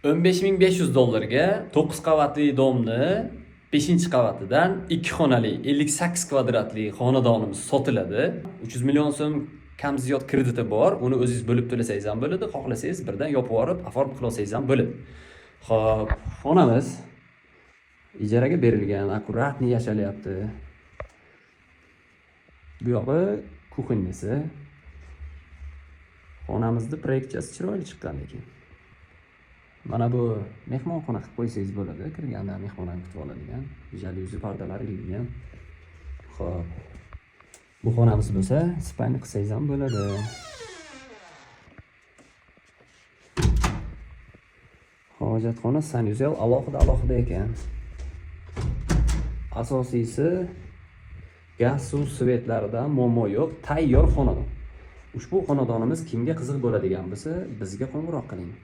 $15,500 ga 9 qavatli domni 5-qavatidan 2 xonali 58 kvadratli xonadonimiz sotiladi. 300 million so'm kam ziyod krediti bor. Uni o'zingiz bo'lib to'lasangiz ham bo'ladi, xohlasangiz birdan yopib yuborib, oformib qila olsangiz ham bo'ladi. Xo'p, xonamiz ijaraga berilgan, akkuratni yashalyapti. Bu yog'i kuxnyasi. Xonamizning proyektchasi chiroyli chiqqan lekin. Mana bu mehmonxona qilib qo'ysangiz bo'ladi. Kirganda mehmonlarni kutib oladigan, jalyuzi pardalar ilgan. Xo'p. Bu xonamiz bo'lsa, spalni qilsangiz ham bo'ladi. Hojatxona sanuzel alohida ekan. Asosiysi gaz, suv, svetlardan muammo yo'q, tayyor xonadon. Ushbu xonadonimiz kimga qiziq bo'ladigan bo'lsa, bizga qo'ng'iroq qiling.